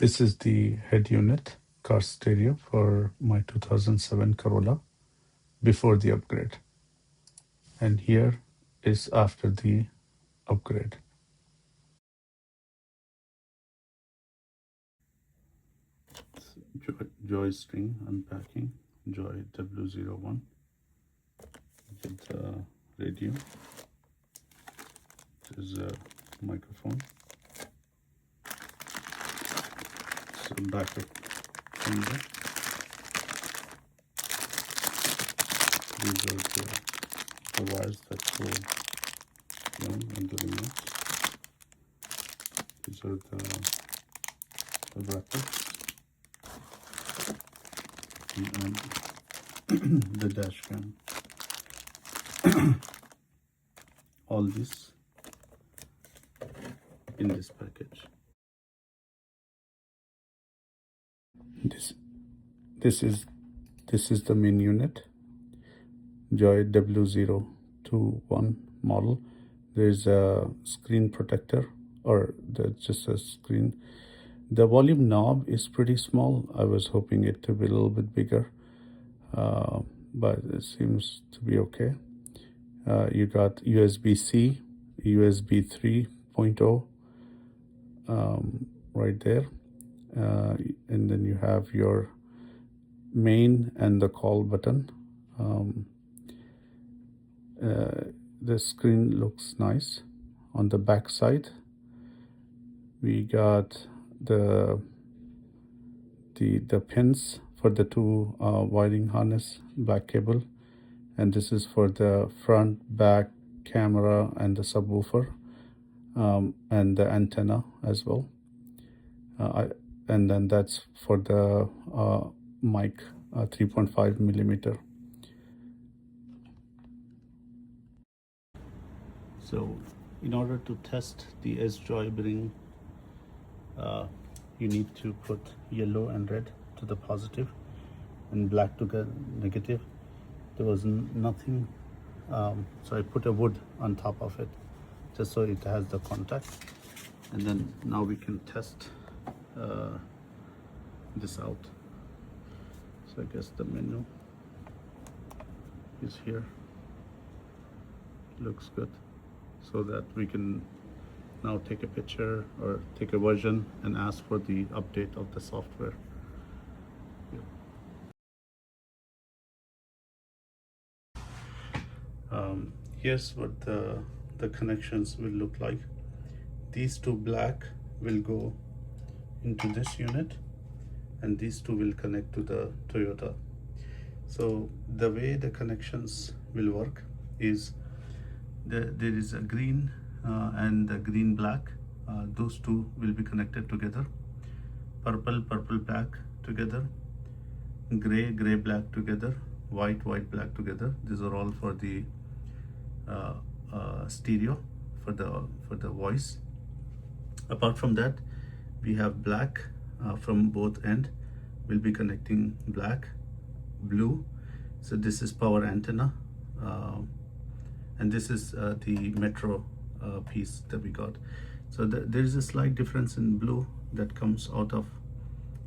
This is the head unit car stereo for my 2007 Corolla before the upgrade. And here is after the upgrade. JoyBring Unpacking, Joy W01 with the radio. This is a microphone. So backup finger. These are the wires that go down and the remote. These are the brackets and the dash cam. All this in this package. This is the main unit, Joy W021 model. There's a screen protector, or just a screen. The volume knob is pretty small. I was hoping it to be a little bit bigger, but it seems to be okay. You got USB-C, USB 3.0 right there. And then you have your main and the call button. The screen looks nice. On the back side, we got the pins for the two wiring harness, black cable, and this is for the front, back camera and the subwoofer, and the antenna as well. And then that's for the mic, 3.5 millimeter. So in order to test the SJoyBring, you need to put yellow and red to the positive and black to the negative. There was nothing, so I put a wood on top of it just so it has the contact. And then now we can test this out. So I guess the menu is here. Looks good, so that we can now take a picture or take a version and ask for the update of the software. Here's what the connections will look like. These two black will go into this unit, and these two will connect to the Toyota. So the way the connections will work is there is a green and the green black. Those two will be connected together. Purple black together. Gray black together. White black together. These are all for the stereo, for the voice. Apart from that, we have black from both end. We'll be connecting black, blue. So this is power antenna, and this is the metro piece that we got. So there is a slight difference in blue that comes out of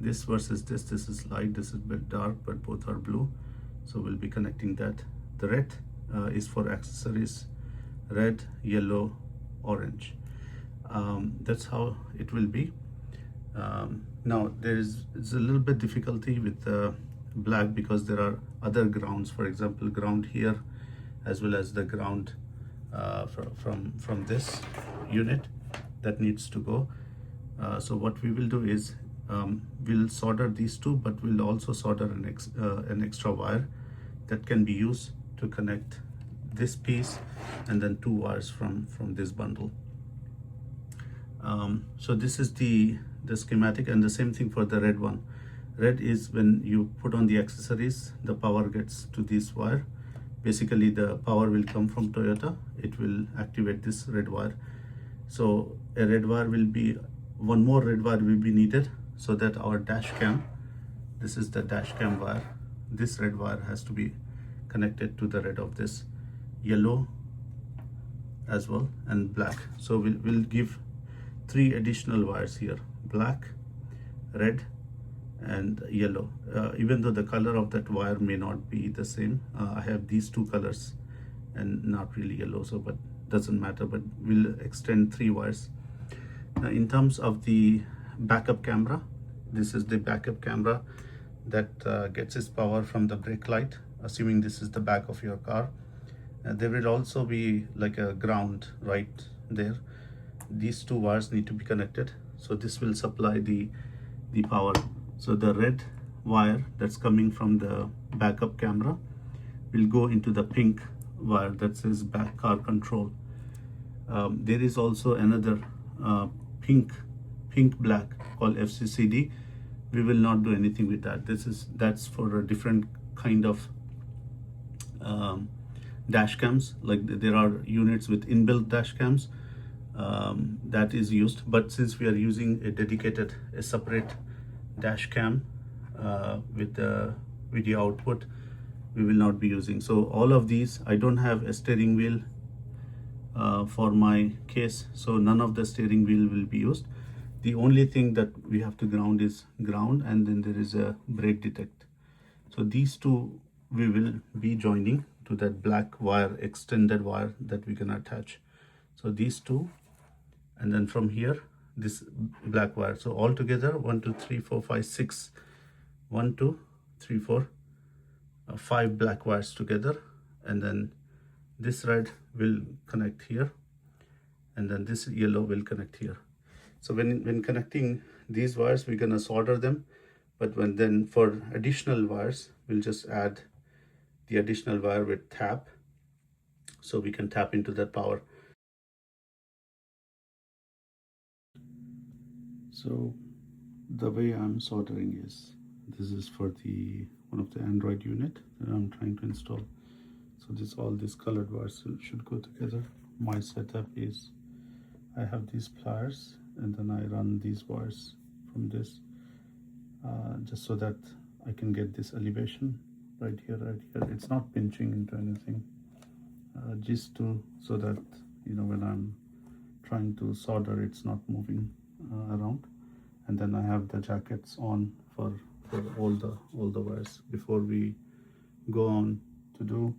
this versus this. This is light, this is a bit dark, but both are blue. So we'll be connecting that. The red is for accessories, red, yellow, orange. That's how it will be. Now it's a little bit difficulty with black because there are other grounds, for example ground here, as well as the ground from this unit that needs to go. So what we will do is we'll solder these two, but we'll also solder an extra wire that can be used to connect this piece, and then two wires from this bundle. So this is the schematic, and the same thing for the red one. Red is when you put on the accessories, the power gets to this wire. Basically the power will come from Toyota. It will activate this red wire. So a red wire will be, one more red wire will be needed, so that our dash cam, this is the dash cam wire, this red wire has to be connected to the red of this, yellow as well, and black. So we'll give 3 additional wires here: black, red and yellow. Even though the color of that wire may not be the same, I have these two colors and not really yellow, so but doesn't matter, but we'll extend 3 wires. Now in terms of the backup camera, this is the backup camera that gets its power from the brake light, assuming this is the back of your car. There will also be like a ground right there. These 2 wires need to be connected, so this will supply the power. So the red wire that's coming from the backup camera will go into the pink wire that says back car control. There is also another pink black called FCCD. We will not do anything with that. That's for a different kind of dash cams. Like there are units with inbuilt dash cams that is used, but since we are using a separate dash cam with the video output, we will not be using. So all of these, I don't have a steering wheel for my case, so none of the steering wheel will be used. The only thing that we have to ground is ground, and then there is a brake detect. So these 2 we will be joining to that black wire, extended wire that we can attach. So these 2, and then from here this black wire. So all together 1 2 3 4 5 6, 1 2 3 4 5 black wires together, and then this red will connect here, and then this yellow will connect here. So when connecting these wires, we're gonna solder them, but then for additional wires, we'll just add the additional wire with tap, so we can tap into that power. So the way I'm soldering is, this is for one of the Android unit that I'm trying to install. So all these colored wires should go together. My setup is, I have these pliers, and then I run these wires from this, just so that I can get this elevation right here. It's not pinching into anything, just so that, you know, when I'm trying to solder, it's not moving around. And then I have the jackets on for all the wires. Before we go on to do,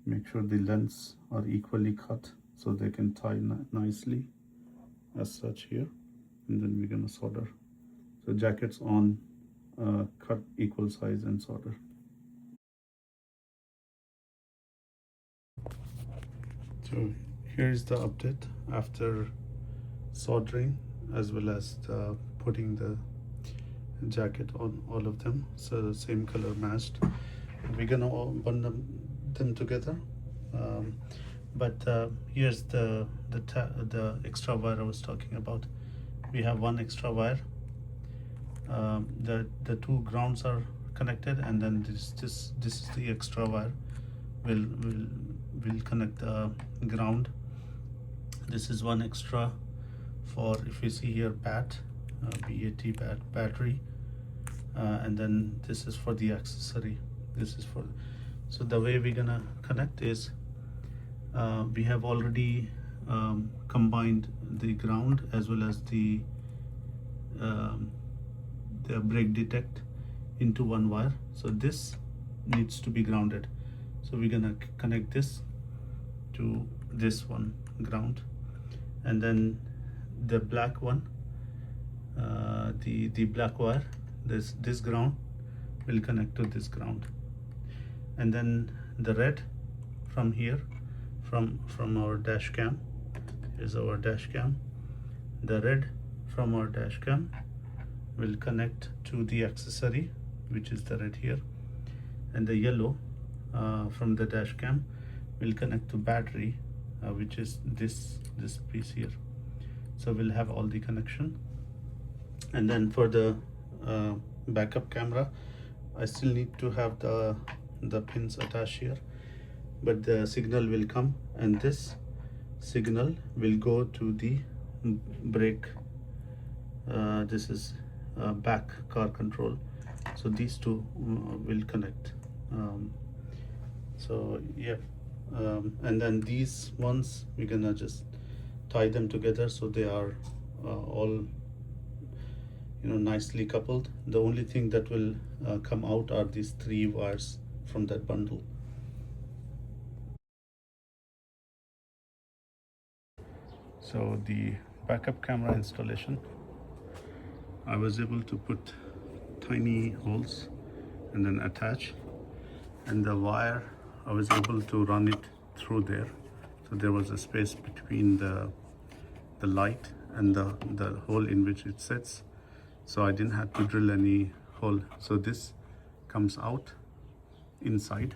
make sure the lengths are equally cut so they can tie nicely as such here, and then we're gonna solder. So jackets on, cut equal size and solder. So here's the update after soldering, as well as putting the jacket on all of them, so the same color matched. We're gonna all bundle them together, but here's the extra wire I was talking about. We have 1 extra wire. The 2 grounds are connected, and then this is the extra wire. Will connect the ground. This is 1 extra for, if you see here, BAT, battery, and then this is for the accessory. This is for, so the way we're gonna connect is, we have already combined the ground as well as the brake detect into 1 wire. So this needs to be grounded, so we're gonna connect this to this one ground, and then the black one, the black wire, this ground will connect to this ground, and then the red from here, from our dash cam, is our dash cam. The red from our dash cam will connect to the accessory, which is the red here, and the yellow from the dash cam will connect to battery, which is this piece here. So we'll have all the connection. And then for the backup camera, I still need to have the pins attached here, but the signal will come, and this signal will go to the brake. This is back car control, so these 2 will connect. So yeah, and then these ones we're gonna just tie them together, so they are all, nicely coupled. The only thing that will come out are these 3 wires from that bundle. So the backup camera installation, I was able to put tiny holes and then attach, and the wire I was able to run it through there, so there was a space between the light and the hole in which it sits, so I didn't have to drill any hole. So this comes out inside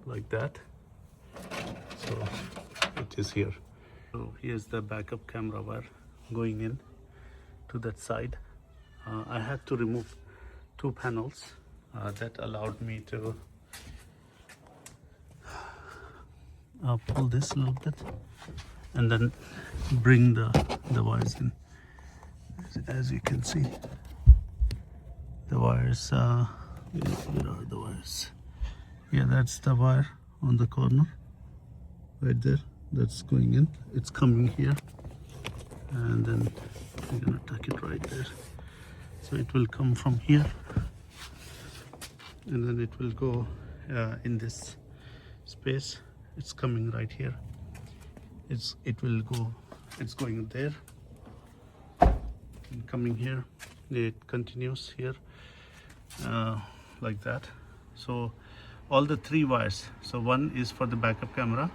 like that. So it is here. So here's the backup camera wire going in to that side. I had to remove 2 panels that allowed me to pull this a little bit and then bring the wires in. As you can see, the wires, where are the wires? Yeah, that's the wire on the corner right there, that's going in. It's coming here, and then we're gonna tuck it right there. So it will come from here, and then it will go in this space. It's coming right here. It's going there and coming here. It continues here like that. So all the 3 wires. So one is for the backup camera,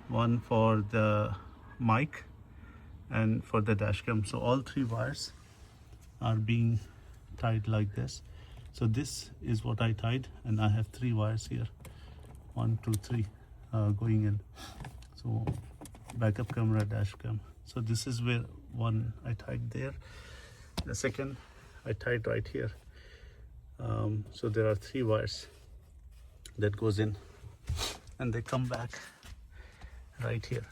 one for the mic, and for the dash cam. So all 3 wires are being tied like this. So this is what I tied, and I have 3 wires here, 1 2 3 going in. So backup camera, dash cam. So this is where one I tied there, the second I tied right here. So there are 3 wires that goes in, and they come back right here.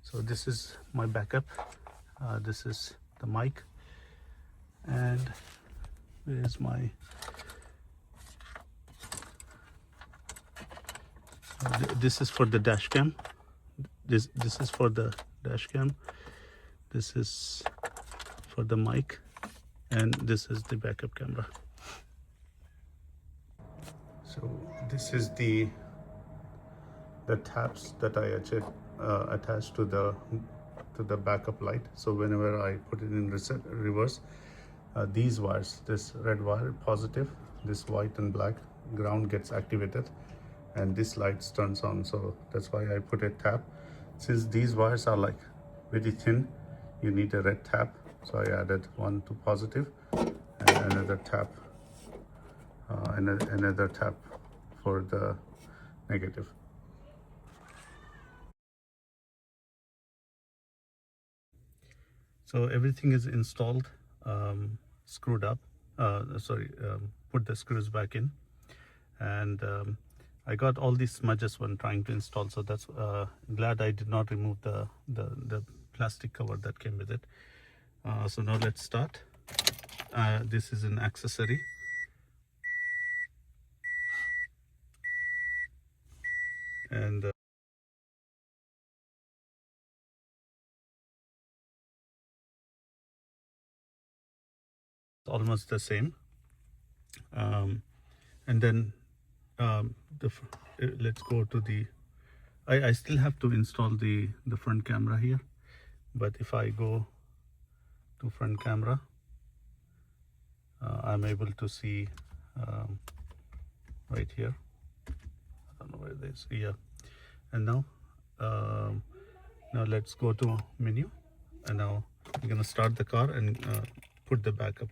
So this is my backup, this is the mic, and where's my this is for the dash cam. This is for the dash cam, this is for the mic, and this is the backup camera. So this is the tabs that I attached to the backup light. So whenever I put it in reverse, these wires, this red wire positive, this white and black ground gets activated, and this light turns on. So that's why I put a tab. Since these wires are like very thin, you need a red tab. So I added one to positive and another tab, another tab for the negative. So everything is installed, screwed up, put the screws back in, and I got all these smudges when trying to install, so that's glad I did not remove the plastic cover that came with it. So now let's start. This is an accessory. And almost the same. And then let's go to the I still have to install the front camera here, but if I go to front camera, I'm able to see right here. I don't know where it is. Yeah. And now let's go to menu, and now we're gonna start the car and put the backup.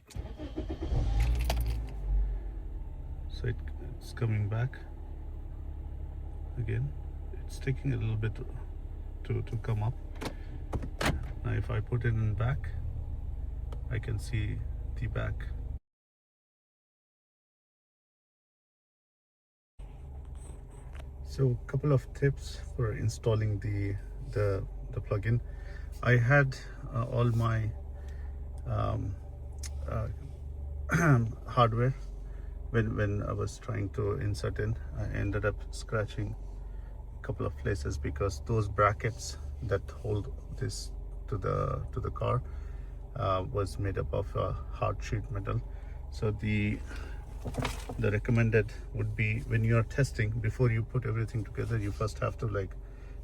So it's coming back again. It's taking a little bit to come up. Now if I put it in back, I can see the back. So a couple of tips for installing the plugin. I had all my hardware when I was trying to insert in. I ended up scratching a couple of places because those brackets that hold this to the car was made up of hard sheet metal. So the recommended would be, when you are testing, before you put everything together, you first have to like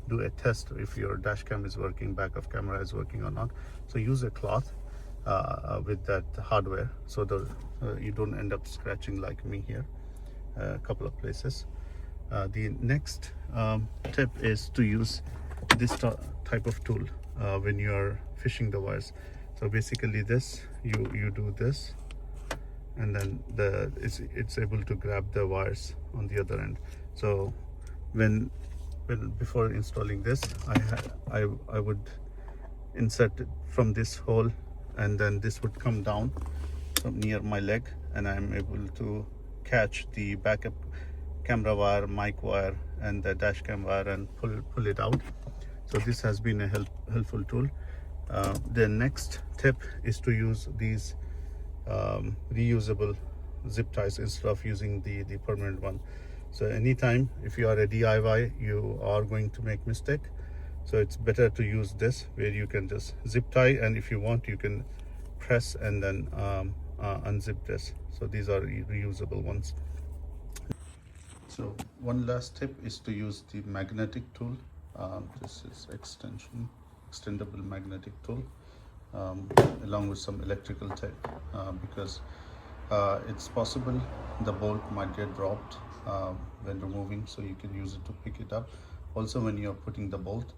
do a test if your dash cam is working, backup camera is working or not. So use a cloth with that hardware, so that you don't end up scratching like me here a couple of places. The next tip is to use this type of tool when you are fishing the wires. So basically this, you do this, and then it's able to grab the wires on the other end. So when before installing this, I would insert it from this hole, and then this would come down from near my leg, and I'm able to catch the backup camera wire, mic wire, and the dash cam wire, and pull it out. So this has been a helpful tool. The next tip is to use these reusable zip ties instead of using the permanent one. So anytime if you are a DIY, you are going to make mistake. So it's better to use this, where you can just zip tie, and if you want, you can press and then unzip this. So these are reusable ones. So one last tip is to use the magnetic tool. This is extendable magnetic tool, along with some electrical tape, because it's possible the bolt might get dropped when removing, so you can use it to pick it up. Also, when you're putting the bolt,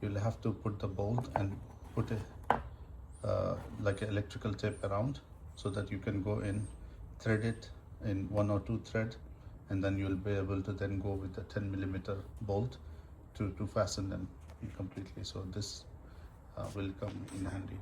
you'll have to put the bolt and put a like an electrical tape around, so that you can go in, thread it in 1 or 2 thread, and then you'll be able to then go with the 10mm bolt to fasten them completely. So this will come in handy.